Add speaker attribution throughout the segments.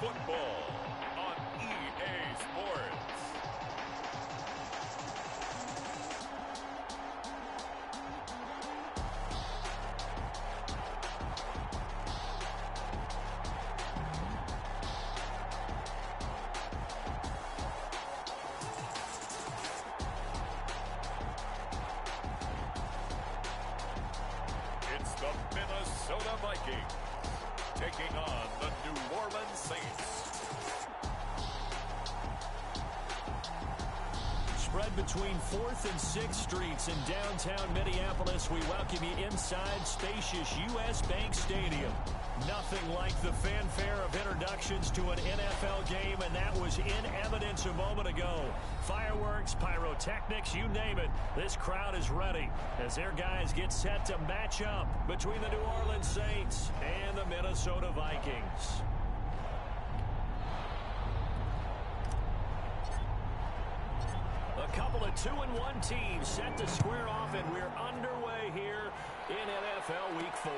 Speaker 1: football on EA Sports. It's the Minnesota Vikings taking on the New Orleans Saints.
Speaker 2: Spread between 4th and 6th Streets in downtown Minneapolis, we welcome you inside spacious U.S. Bank Stadium. Nothing like the fanfare of introductions to an NFL game, and that was in evidence a moment ago. Fireworks, pyrotechnics, you name it. This crowd is ready as their guys get set to match up between the New Orleans Saints and the Minnesota Vikings. A couple of 2-1 teams set to square off, and we're underway here in NFL Week 4.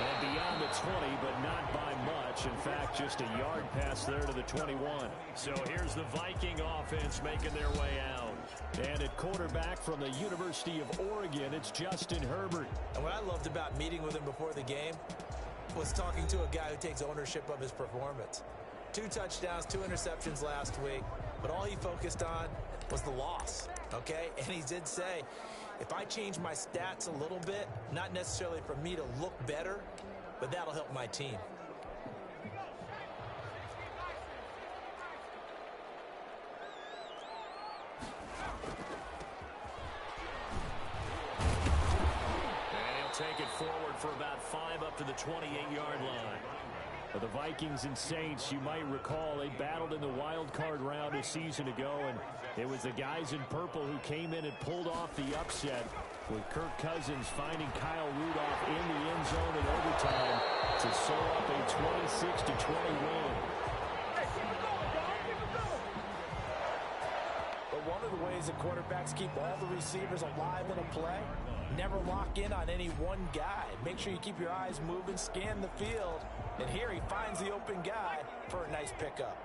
Speaker 2: And beyond the 20, but not by much. In fact, just a yard pass there to the 21. So here's the Viking offense making their way out. And at quarterback from the University of Oregon, it's Justin Herbert.
Speaker 3: And what I loved about meeting with him before the game was talking to a guy who takes ownership of his performance. 2 touchdowns, 2 interceptions last week, but all he focused on was the loss, okay? And he did say, if I change my stats a little bit, not necessarily for me to look better, but that'll help my team.
Speaker 2: And he'll take it forward for about 5 up to the 28-yard line. For the Vikings and Saints, you might recall they battled in the wild card round a season ago, and it was the guys in purple who came in and pulled off the upset, with Kirk Cousins finding Kyle Rudolph in the end zone in overtime to sew up a 26-20 win.
Speaker 3: But one of the ways that quarterbacks keep all the receivers alive in a play, never lock in on any one guy. Make sure you keep your eyes moving, scan the field, and here he finds the open guy for a nice pickup.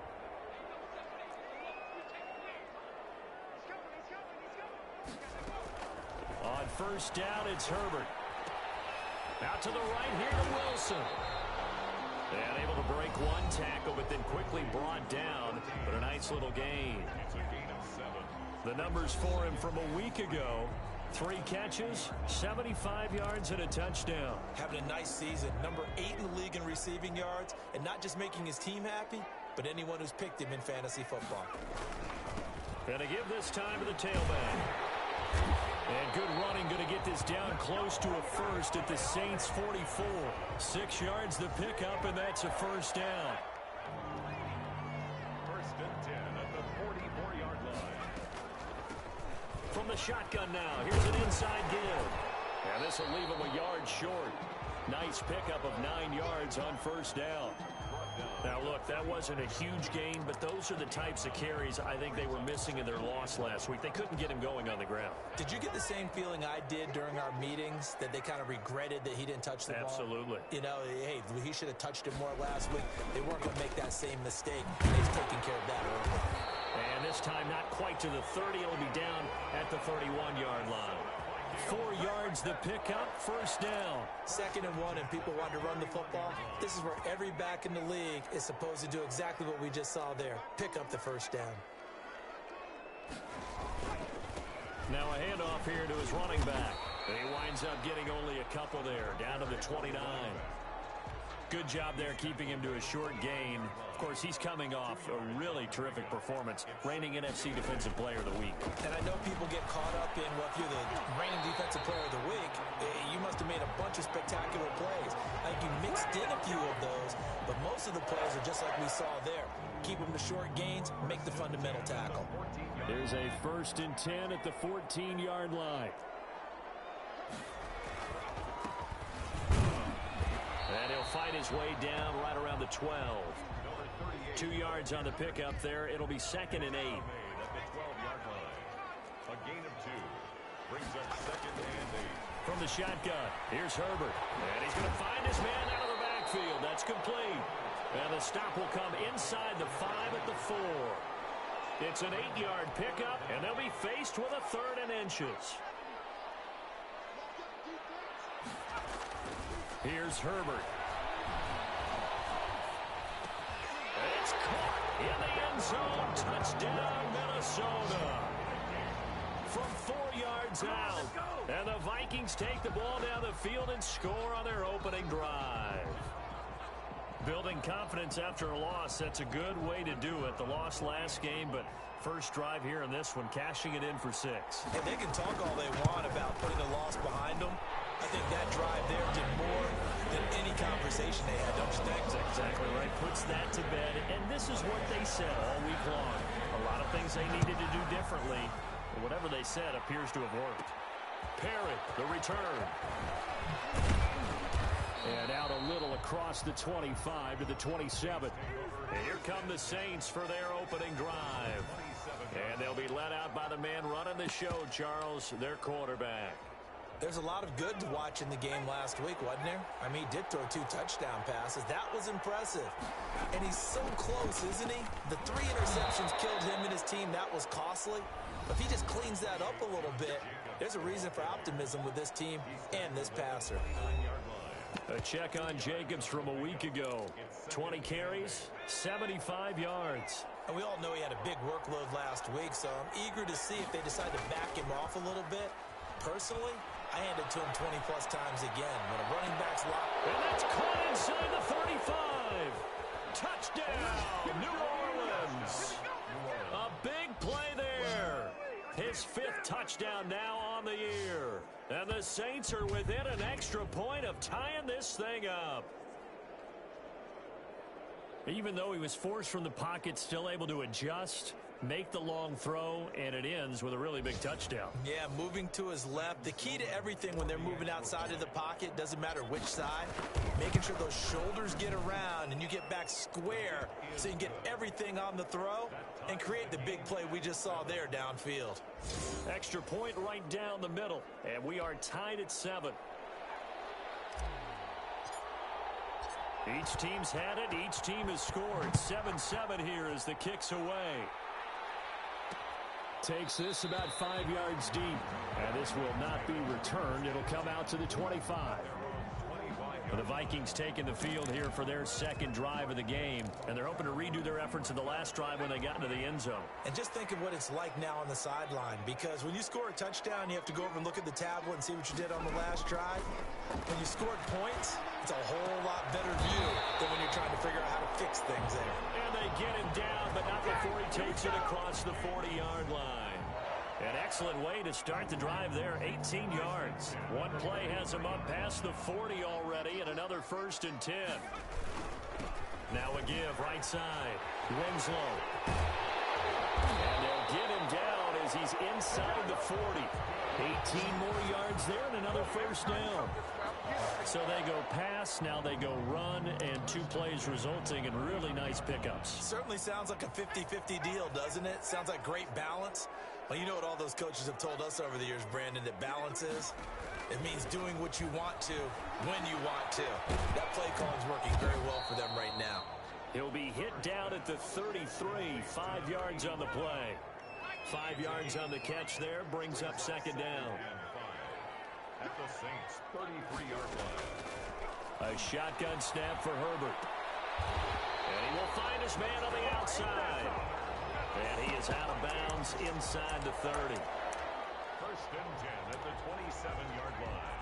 Speaker 2: On first down, it's Herbert. Out to the right here to Wilson. And able to break one tackle, but then quickly brought down. But a nice little gain.
Speaker 1: It's a gain of 7.
Speaker 2: The numbers for him from a week ago. 3 catches, 75 yards, and a touchdown.
Speaker 3: Having a nice season. Number 8 in the league in receiving yards. And not just making his team happy, but anyone who's picked him in fantasy football.
Speaker 2: Going to give this time to the tailback. And good running, going to get this down close to a first at the Saints 44. 6 yards the pickup, and that's a first down.
Speaker 1: First and 10 at the 44-yard line.
Speaker 2: From the shotgun now, here's an inside give. And this will leave him a yard short. Nice pickup of 9 yards on first down. Now, look, that wasn't a huge gain, but those are the types of carries I think they were missing in their loss last week. They couldn't get him going on the ground.
Speaker 3: Did you get the same feeling I did during our meetings, that they kind of regretted that he didn't touch the ball?
Speaker 2: Absolutely.
Speaker 3: You know, hey, he should have touched it more last week. They weren't going to make that same mistake. They've taken care of that early.
Speaker 2: And this time not quite to the 30. It'll be down at the 31-yard line. 4 yards the pickup, first down.
Speaker 3: 2nd and 1, and people want to run the football. This is where every back in the league is supposed to do exactly what we just saw there. Pick up the first down.
Speaker 2: Now a handoff here to his running back. And he winds up getting only a couple there, down to the 29. Good job there keeping him to a short gain. Of course, he's coming off a really terrific performance, reigning NFC Defensive Player of the Week.
Speaker 3: And I know people get caught up in, well, if you're the reigning Defensive Player of the Week, you must have made a bunch of spectacular plays. I think you mixed in a few of those, but most of the plays are just like we saw there. Keep them to short gains, make the fundamental tackle.
Speaker 2: There's a 1st and 10 at the 14-yard line. And he'll fight his way down right around the 12. 2 yards on the pickup there. It'll be 2nd and 8.
Speaker 1: At the 12-yard line. A gain of 2. Brings up 2nd and 8.
Speaker 2: From the shotgun, here's Herbert. And he's going to find his man out of the It's complete. And the stop will come inside the 5 at the 4. It's an 8-yard pickup, and they'll be faced with a 3rd and inches. Here's Herbert. It's caught in the end zone. Touchdown, Minnesota. From 4 yards out. And the Vikings take the ball down the field and score on their opening drive. Building confidence after a loss, that's a good way to do it. The loss last game, but first drive here in this one, cashing it in for 6.
Speaker 3: And they can talk all they want about putting a loss behind them. I think that drive there did more than any conversation they had, don't you think?
Speaker 2: That's exactly right. Puts that to bed. And this is what they said all week long. A lot of things they needed to do differently. But whatever they said appears to have worked. Perry, the return. And out a little across the 25 to the 27. And here come the Saints for their opening drive. And they'll be led out by the man running the show, Charles, their quarterback.
Speaker 3: There's a lot of good to watch in the game last week, wasn't there? I mean, he did throw 2 touchdown passes. That was impressive. And he's so close, isn't he? The 3 interceptions killed him and his team. That was costly. If he just cleans that up a little bit, there's a reason for optimism with this team and this passer.
Speaker 2: A check on Jacobs from a week ago. 20 carries, 75 yards.
Speaker 3: And we all know he had a big workload last week, so I'm eager to see if they decide to back him off a little bit. Personally, I hand it to him 20-plus times again. When a running back's locked.
Speaker 2: And that's caught inside the 35. Touchdown, New Orleans. A big play there. His 5th touchdown now on the year. And the Saints are within an extra point of tying this thing up. Even though he was forced from the pocket, still able to adjust, make the long throw, and it ends with a really big touchdown.
Speaker 3: Yeah, moving to his left. The key to everything when they're moving outside of the pocket, doesn't matter which side, making sure those shoulders get around and you get back square so you can get everything on the throw and create the big play we just saw there downfield.
Speaker 2: Extra point right down the middle, and we are tied at 7. Each team's had it. Each team has scored. 7-7 here as the kick's away. Takes this about 5 yards deep. And this will not be returned. It'll come out to the 25. The Vikings taking the field here for their 2nd drive of the game. And they're hoping to redo their efforts in the last drive when they got into the end zone.
Speaker 3: And just think of what it's like now on the sideline. Because when you score a touchdown, you have to go over and look at the tablet and see what you did on the last drive. When you scored points, it's a whole lot better view than when you're trying to figure out how to fix things there.
Speaker 2: And they get him down, but not before he takes it across the 40-yard line. An excellent way to start the drive there, 18 yards. One play has him up past the 40 already, and another 1st and 10. Now a give, right side. Winslow. And they'll get him down as he's inside the 40. 18 more yards there and another 1st down. So they go pass, now they go run, and 2 plays resulting in really nice pickups.
Speaker 3: Certainly sounds like a 50-50 deal, doesn't it? Sounds like great balance. Well, you know what all those coaches have told us over the years, Brandon, that balance is? It means doing what you want to, when you want to. That play calling's working very well for them right now.
Speaker 2: He'll be hit down at the 33, 5 yards on the play. 5 yards on the catch there, brings up 2nd down.
Speaker 1: At the Saints' 33-yard line.
Speaker 2: A shotgun snap for Herbert. And he will find his man on the outside. And he is out of bounds inside the 30.
Speaker 1: 1st and 10 at the 27-yard line.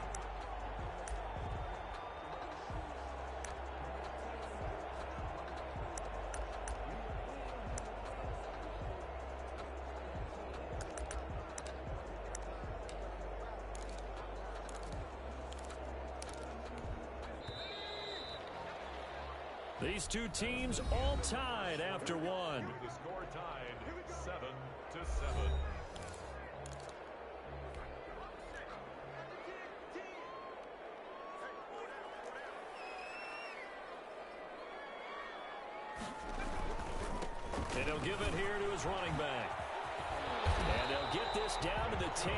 Speaker 2: These two teams all tied after one.
Speaker 1: The score tied 7-7.
Speaker 2: And he'll give it here to his running back. And they'll get this down to the 10.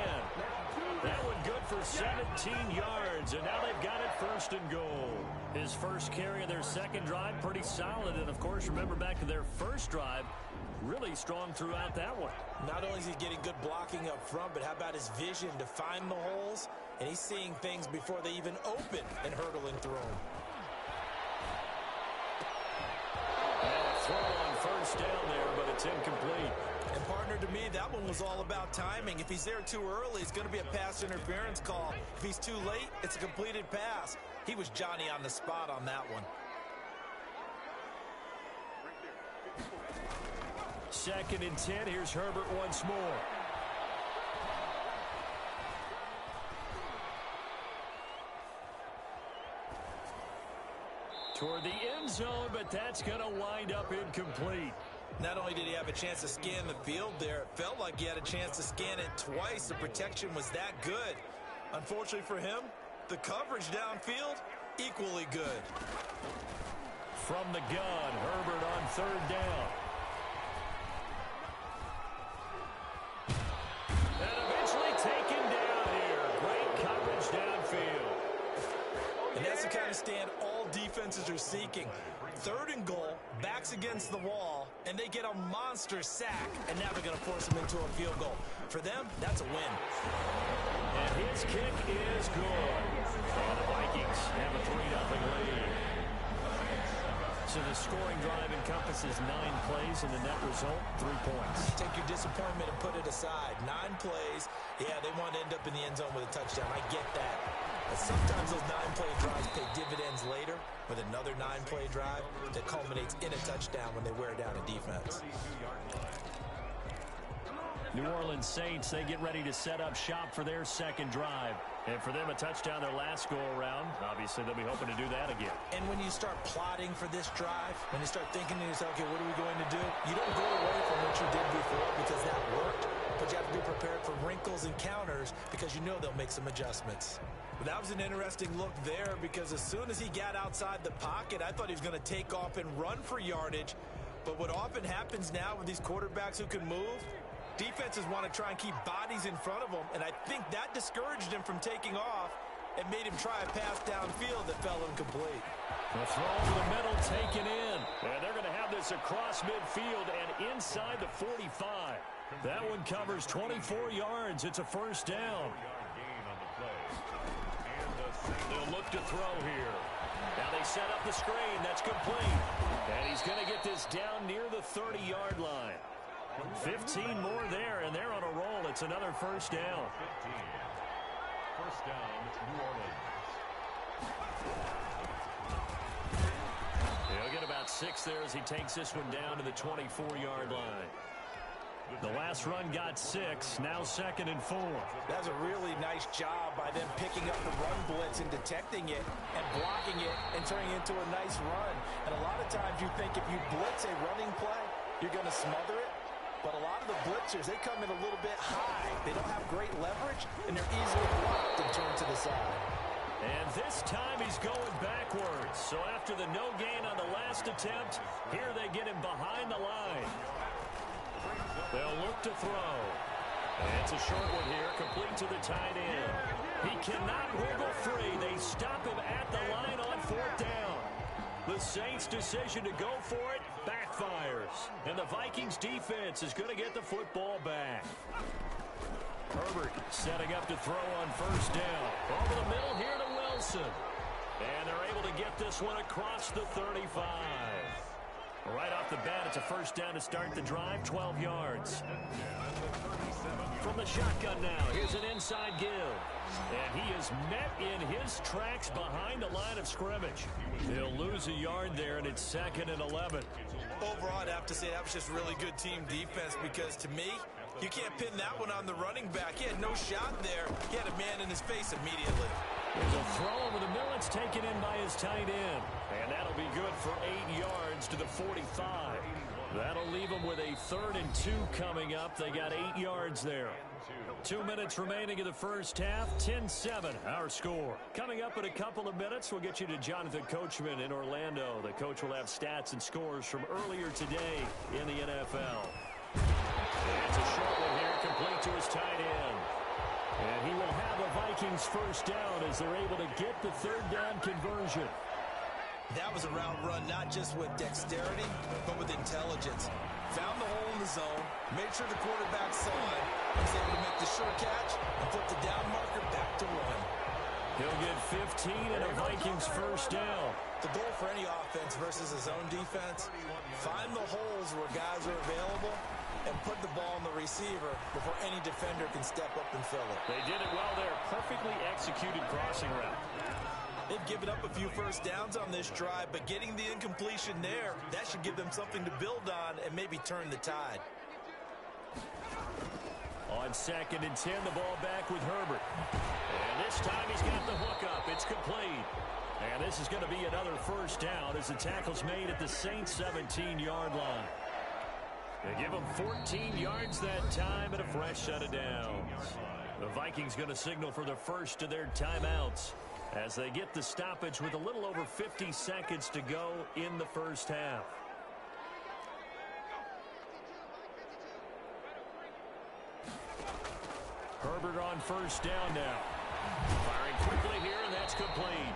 Speaker 2: That one good for 17 yards, and now they've got it first and goal. His first carry of their second drive, pretty solid. And, of course, remember back to their first drive, really strong throughout that one.
Speaker 3: Not only is he getting good blocking up front, but how about his vision to find the holes? And he's seeing things before they even open and hurdling through them.
Speaker 2: And a throw on first down there, but it's incomplete.
Speaker 3: And, partner, to me, that one was all about timing. If he's there too early, it's going to be a pass interference call. If he's too late, it's a completed pass. He was Johnny on the spot on that one.
Speaker 2: Second and 10. Here's Herbert once more. Toward the end zone, but that's going to wind up incomplete.
Speaker 3: Not only did he have a chance to scan the field there, it felt like he had a chance to scan it twice. The protection was that good. Unfortunately for him, the coverage downfield, equally good.
Speaker 2: From the gun, Herbert on third down. And eventually taken down here. Great coverage downfield.
Speaker 3: And that's the kind of stand all defenses are seeking. Third and goal, backs against the wall, and they get a monster sack, and now they're going to force them into a field goal. For them, that's a win.
Speaker 2: And his kick is good. And the Vikings have a 3-0 lead. So the scoring drive encompasses 9 plays, and the net result, 3 points.
Speaker 3: Take your disappointment and put it aside. 9 plays. Yeah, they want to end up in the end zone with a touchdown. I get that. But sometimes those 9-play drives pay dividends later with another 9-play drive that culminates in a touchdown when they wear down a defense.
Speaker 2: New Orleans Saints, they get ready to set up shop for their second drive. And for them, a touchdown their last go-around. Obviously, they'll be hoping to do that again.
Speaker 3: And when you start plotting for this drive, when you start thinking to yourself, okay, what are we going to do? You don't go away from what you did before because that worked. But you have to be prepared for wrinkles and counters because you know they'll make some adjustments. But that was an interesting look there because as soon as he got outside the pocket, I thought he was going to take off and run for yardage. But what often happens now with these quarterbacks who can move, defenses want to try and keep bodies in front of them, and I think that discouraged him from taking off and made him try a pass downfield that fell incomplete.
Speaker 2: The throw over the middle taken in. And they're going to have this across midfield and inside the 45. That one covers 24 yards. It's a first down. They'll look to throw here. Now they set up the screen. That's complete. And he's going to get this down near the 30-yard line. 15 more there, and they're on a roll. It's another first down.
Speaker 1: 15. First down, New Orleans.
Speaker 2: He'll get about 6 there as he takes this one down to the 24-yard line. The last run got 6, now second and 4.
Speaker 3: That's a really nice job by them picking up the run blitz and detecting it and blocking it and turning it into a nice run. And a lot of times you think if you blitz a running play, you're going to smother it. But a lot of the blitzers, they come in a little bit high. They don't have great leverage, and they're easily blocked and turned to the side.
Speaker 2: And this time he's going backwards. So after the no gain on the last attempt, here they get him behind the line. They'll look to throw. And it's a short one here, complete to the tight end. He cannot wiggle free. They stop him at the line on 4th down. The Saints' decision to go for it backfires. And the Vikings defense is going to get the football back. Herbert setting up to throw on first down. Over the middle here to Wilson. And they're able to get this one across the 35. Right off the bat, it's a first down to start the drive, 12 yards. From the shotgun now, here's an inside give. And he is met in his tracks behind the line of scrimmage. He'll lose a yard there, and it's 2nd and 11.
Speaker 3: Overall, I'd have to say that was just really good team defense because, to me, you can't pin that one on the running back. He had no shot there. He had a man in his face immediately.
Speaker 2: There's a throw over the middle. It's taken in by his tight end. And that'll be good for 8 yards to the 45. That'll leave them with a 3rd and 2 coming up. They got 8 yards there. 2 minutes remaining in the first half. 10-7, our score. Coming up in a couple of minutes, we'll get you to Jonathan Coachman in Orlando. The coach will have stats and scores from earlier today in the NFL. And it's a short one here, complete out to his tight end. And he will have a Vikings first down as they're able to get the third down conversion.
Speaker 3: That was a route run, not just with dexterity, but with intelligence. Found the hole in the zone, made sure the quarterback saw it, and was able to make the sure catch and flip the down marker back to run.
Speaker 2: He'll get 15 and a Vikings first down.
Speaker 3: The goal for any offense versus his own defense, find the holes where guys are available and put the ball on the receiver before any defender can step up and fill it.
Speaker 2: They did it well there. Perfectly executed crossing route.
Speaker 3: They've given up a few first downs on this drive, but getting the incompletion there, that should give them something to build on and maybe turn the tide.
Speaker 2: On 2nd and 10, the ball back with Herbert. And this time he's got the hook up. It's complete. And this is going to be another first down as the tackle's made at the Saints' 17-yard line. They give them 14 yards that time and a fresh set of downs. The Vikings going to signal for the first of their timeouts as they get the stoppage with a little over 50 seconds to go in the first half. Herbert on first down now. Firing quickly here, and that's complete.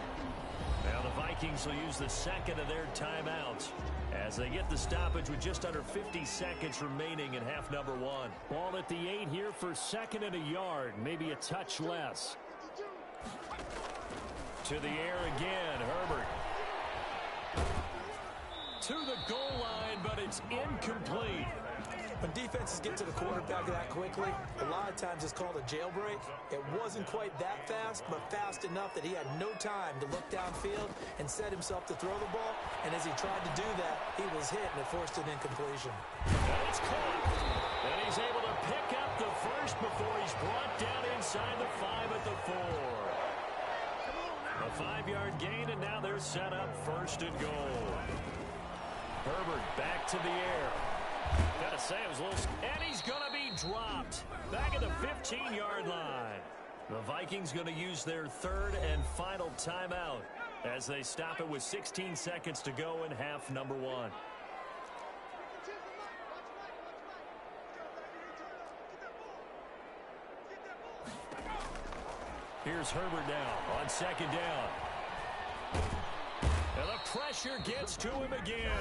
Speaker 2: Now the Vikings will use the second of their timeouts as they get the stoppage with just under 50 seconds remaining in half number 1. Ball at the 8 here for 2nd and a yard, maybe a touch less. To the air again, Herbert. To the goal line, but it's incomplete.
Speaker 3: When defenses get to the quarterback that quickly, a lot of times it's called a jailbreak. It wasn't quite that fast, but fast enough that he had no time to look downfield and set himself to throw the ball. And as he tried to do that, he was hit, and it forced an incompletion.
Speaker 2: And it's caught. And he's able to pick up the first before he's brought down inside the 5 at the 4. A 5-yard gain, and now they're set up 1st and goal. Herbert back to the air. Gotta say, it was a little... And he's going to be dropped. Back at the 15-yard line. The Vikings going to use their 3rd and final timeout as they stop it with 16 seconds to go in half number 1. Here's Herbert now on 2nd down. And the pressure gets to him again.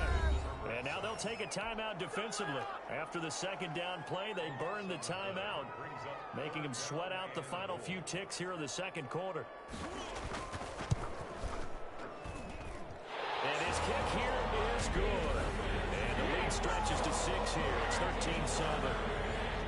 Speaker 2: And now they'll take a timeout defensively. After the 2nd down play, they burn the timeout, making him sweat out the final few ticks here in the 2nd quarter. And his kick here is good. And the lead stretches to 6 here. It's 13-7.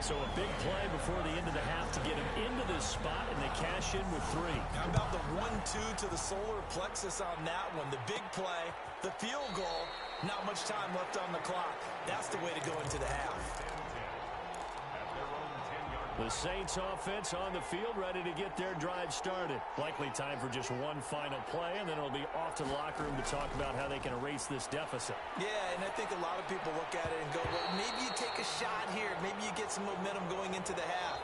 Speaker 2: So a big play before the end of the half to get him into this spot, and they cash in with 3.
Speaker 3: How about the 1-2 to the solar plexus on that one? The big play, the field goal, not much time left on the clock. That's the way to go into the half.
Speaker 2: The Saints offense on the field, ready to get their drive started. Likely time for just one final play, and then it'll be off to the locker room to talk about how they can erase this deficit.
Speaker 3: Yeah, and I think a lot of people look at it and go, well, maybe you take a shot here. Maybe you get some momentum going into the half.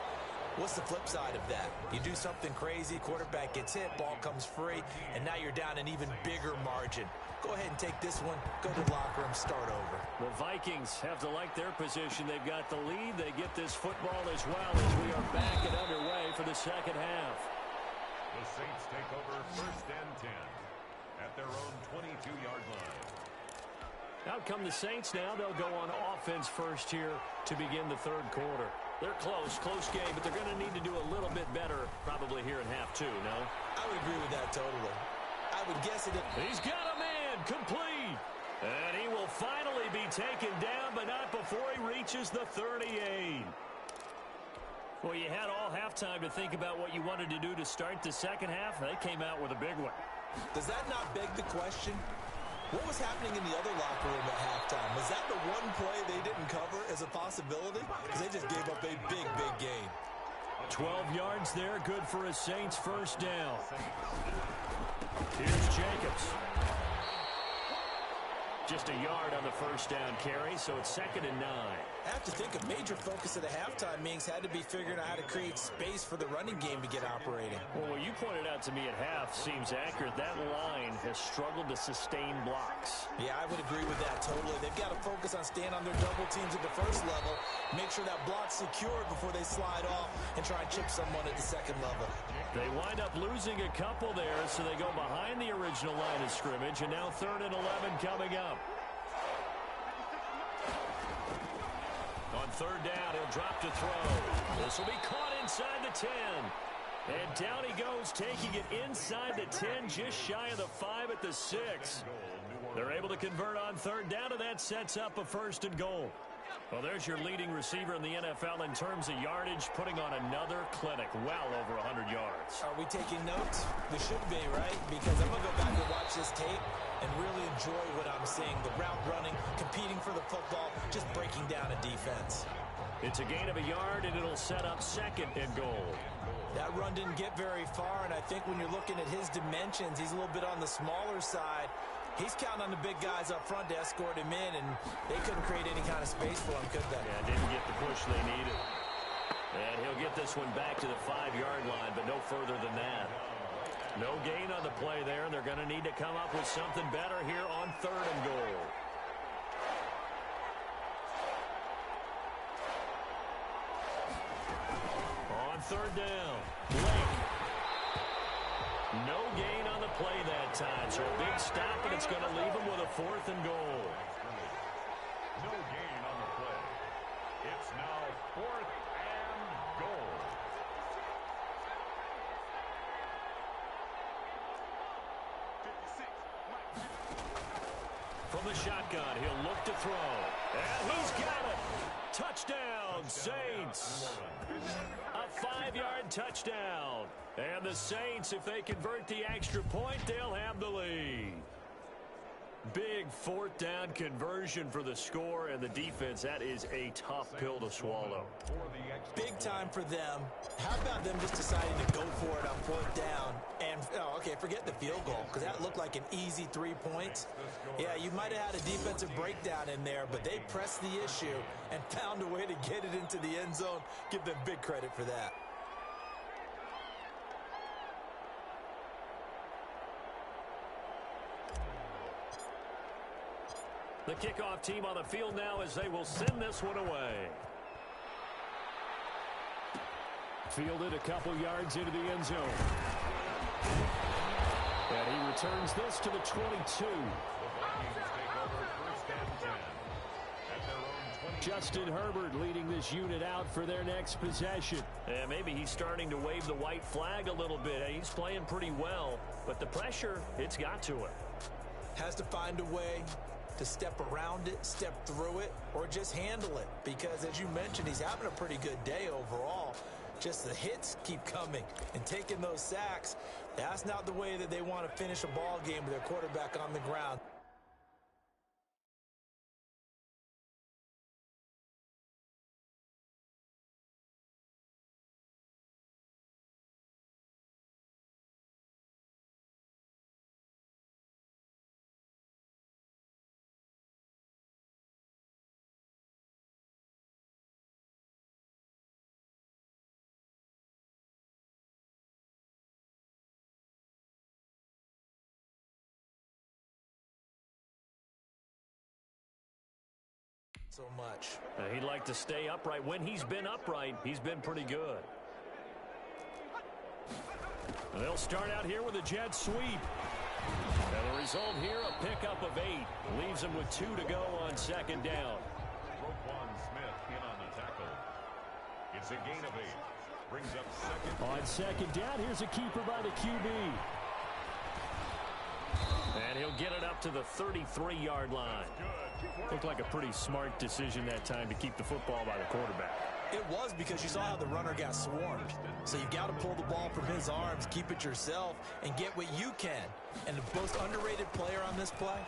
Speaker 3: What's the flip side of that? You do something crazy, quarterback gets hit, ball comes free, and now you're down an even bigger margin. Go ahead and take this one, go to the locker room, start over.
Speaker 2: The Vikings have to like their position. They've got the lead. They get this football as well as we are back and underway for the second half.
Speaker 1: The Saints take over 1st and 10 at their own 22-yard line.
Speaker 2: Out come the Saints now. They'll go on offense first here to begin the 3rd quarter. They're close game, but they're going to need to do a little bit better probably here in half 2, no?
Speaker 3: I would agree with that totally. I would guess it.
Speaker 2: He's got a man complete. And he will finally be taken down, but not before he reaches the 38. Well, you had all halftime to think about what you wanted to do to start the second half. They came out with a big one.
Speaker 3: Does that not beg the question? What was happening in the other locker room at halftime? Was that the one play they didn't cover as a possibility? Because they just gave up a big gain.
Speaker 2: 12 yards there, good for a Saints first down. Here's Jacobs. Just a yard on the first down carry, so it's 2nd and 9.
Speaker 3: I have to think a major focus of the halftime meetings had to be figuring out how to create space for the running game to get operating.
Speaker 2: Well, what you pointed out to me at half seems accurate. That line has struggled to sustain blocks.
Speaker 3: Yeah, I would agree with that totally. They've got to focus on staying on their double teams at the first level, make sure that block's secured before they slide off and try and chip someone at the second level.
Speaker 2: They wind up losing a couple there, so they go behind the original line of scrimmage, and now 3rd and 11 coming up. On 3rd down, he'll drop to throw. This will be caught inside the 10. And down he goes, taking it inside the 10, just shy of the 5 at the 6. They're able to convert on 3rd down, and that sets up a 1st and goal. Well, there's your leading receiver in the NFL in terms of yardage, putting on another clinic, well over 100 yards.
Speaker 3: Are we taking notes? We should be, right? Because I'm going to go back and watch this tape and really enjoy what I'm seeing. The route running, competing for the football, just breaking down a defense.
Speaker 2: It's a gain of a yard, and it'll set up 2nd and goal.
Speaker 3: That run didn't get very far, and I think when you're looking at his dimensions, he's a little bit on the smaller side. He's counting on the big guys up front to escort him in, and they couldn't create any kind of space for him, could they?
Speaker 2: Yeah, didn't get the push they needed. And he'll get this one back to the 5-yard line, but no further than that. No gain on the play there, and they're going to need to come up with something better here on 3rd and goal. On 3rd down, Blake. No gain on the play that time, so a big stop, and it's going to leave him with a 4th and goal.
Speaker 1: No gain on the play. It's now 4th and goal.
Speaker 2: From the shotgun, he'll look to throw. And he's got it. Touchdown, Saints. A 5-yard touchdown. And the Saints, if they convert the extra point, they'll have the lead. Big 4th down conversion for the score, and the defense, that is a tough pill to swallow.
Speaker 3: Big time for them. How about them just deciding to go for it on 4th down? And, okay, forget the field goal, because that looked like an easy 3 points. Yeah, you might have had a defensive breakdown in there, but they pressed the issue and found a way to get it into the end zone. Give them big credit for that.
Speaker 2: The kickoff team on the field now as they will send this one away. Fielded a couple yards into the end zone. And he returns this to the 22. Justin Herbert leading this unit out for their next possession. And maybe he's starting to wave the white flag a little bit. He's playing pretty well, but the pressure, it's got to him.
Speaker 3: Has to find a way to step around it, step through it, or just handle it. Because, as you mentioned, he's having a pretty good day overall. Just the hits keep coming and taking those sacks. That's not the way that they want to finish a ball game with their quarterback on the ground. So much.
Speaker 2: He'd like to stay upright. When he's been upright, he's been pretty good. And they'll start out here with a jet sweep. And the result here, a pickup of 8. Leaves him with 2 to go on 2nd down.
Speaker 1: Roquan Smith in on the tackle. It's a gain of 8. Brings up 2nd.
Speaker 2: On 2nd down, here's a keeper by the QB. And he'll get it up to the 33-yard line. Looked like a pretty smart decision that time to keep the football by the quarterback.
Speaker 3: It was, because you saw how the runner got swarmed. So you got to pull the ball from his arms, keep it yourself, and get what you can. And the most underrated player on this play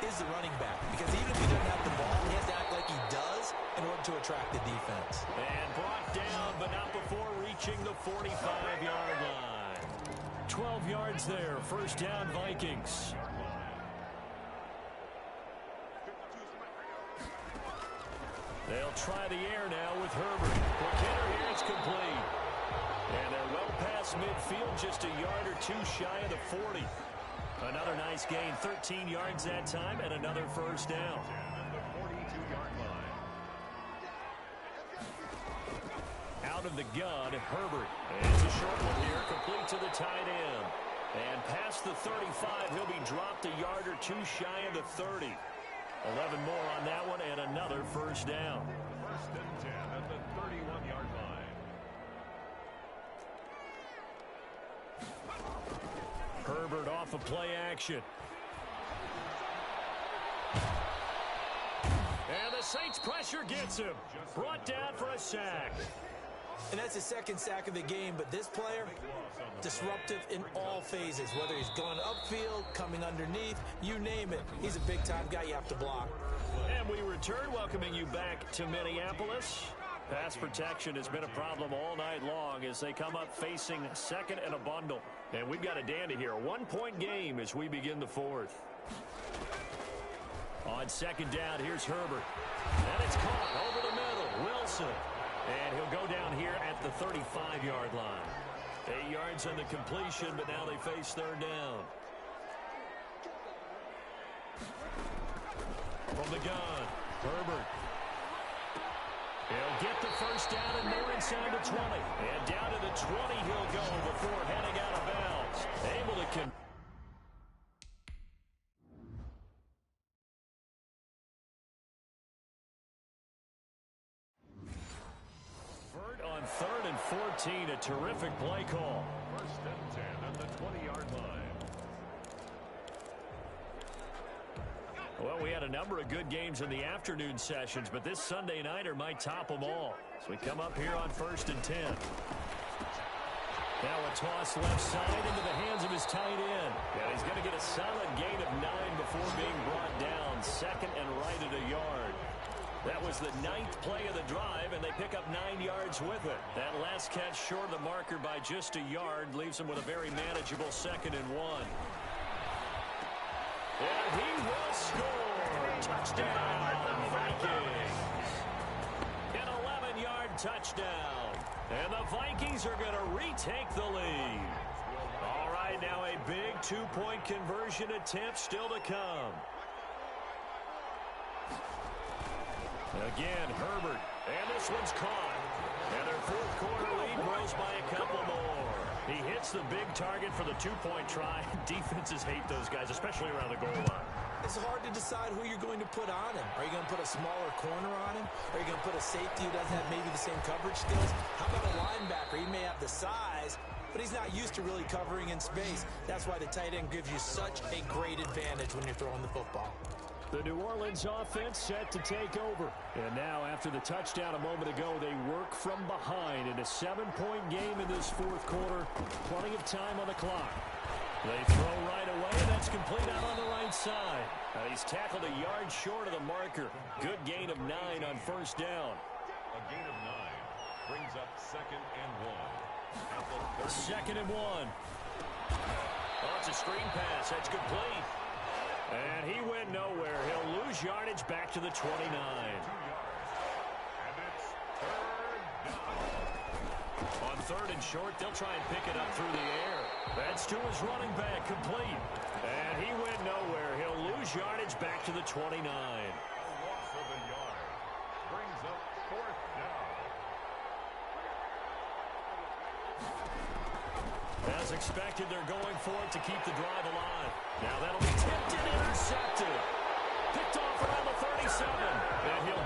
Speaker 3: is the running back. Because even if he doesn't have the ball, he has to act like he does in order to attract the defense.
Speaker 2: And brought down, but not before reaching the 45-yard line. 12 yards there. 1st down, Vikings. They'll try the air now with Herbert. Quick hitter here, it's complete. And they're well past midfield, just a yard or two shy of the 40. Another nice gain, 13 yards that time, and another first down.
Speaker 1: At the 42-yard line.
Speaker 2: Out of the gun, Herbert. And it's a short one here, complete to the tight end. And past the 35, he'll be dropped a yard or two shy of the 30. 11 more on that one, and another first down.
Speaker 1: First and 10 at the 31-yard line.
Speaker 2: Herbert off of play action. And the Saints pressure gets him. Brought down for a sack.
Speaker 3: And that's his second sack of the game, but this player, disruptive in all phases, whether he's going upfield, coming underneath, you name it. He's a big-time guy you have to block.
Speaker 2: And we return, welcoming you back to Minneapolis. Pass protection has been a problem all night long as they come up facing second and a bundle. And we've got a dandy here. A one-point game as we begin the fourth. On second down, here's Herbert. And it's caught over the middle. Wilson. And he'll go down here at the 35-yard line. 8 yards on the completion, but now they face third down. From the gun, Herbert. He'll get the first down and more inside the 20. And down to the 20 he'll go before heading out of bounds. Able to convert. On third and 14, a terrific play call.
Speaker 1: First and 10 at the 20-yard line.
Speaker 2: Well, we had a number of good games in the afternoon sessions, but this Sunday nighter might top them all. So we come up here on first and 10. Now a toss left side into the hands of his tight end. Yeah, he's going to get a solid gain of 9 before being brought down. Second and right at a yard. That was the 9th play of the drive, and they pick up 9 yards with it. That last catch short of the marker by just a yard leaves them with a very manageable second and 1. And he will score. Touchdown, Vikings. An 11-yard touchdown. And the Vikings are going to retake the lead. All right, now a big 2-point conversion attempt still to come. Again, Herbert, and this one's caught. And their fourth quarter lead grows by a couple more. He hits the big target for the 2-point try. Defenses hate those guys, especially around the goal line.
Speaker 3: It's hard to decide who you're going to put on him. Are you going to put a smaller corner on him? Are you going to put a safety who doesn't have maybe the same coverage skills? How about a linebacker? He may have the size, but he's not used to really covering in space. That's why the tight end gives you such a great advantage when you're throwing the football.
Speaker 2: The New Orleans offense set to take over. And now, after the touchdown a moment ago, they work from behind in a 7-point game in this fourth quarter. Plenty of time on the clock. They throw right away. That's complete out on the right side. He's tackled a yard short of the marker. Good gain of 9 on first down.
Speaker 1: A gain of 9 brings up second and 1.
Speaker 2: Second and 1. Oh, it's a screen pass. That's complete. And he went nowhere. He'll lose yardage back to the 29.
Speaker 1: 2 yards. And it's third down.
Speaker 2: On third and short, they'll try and pick it up through the air. That's to his running back, complete. And he went nowhere. He'll lose yardage back to the 29.
Speaker 1: A loss of a yard brings up fourth down.
Speaker 2: As expected, they're going for it to keep the drive alive. Now that'll be tipped and intercepted. Picked off around the 37. And he'll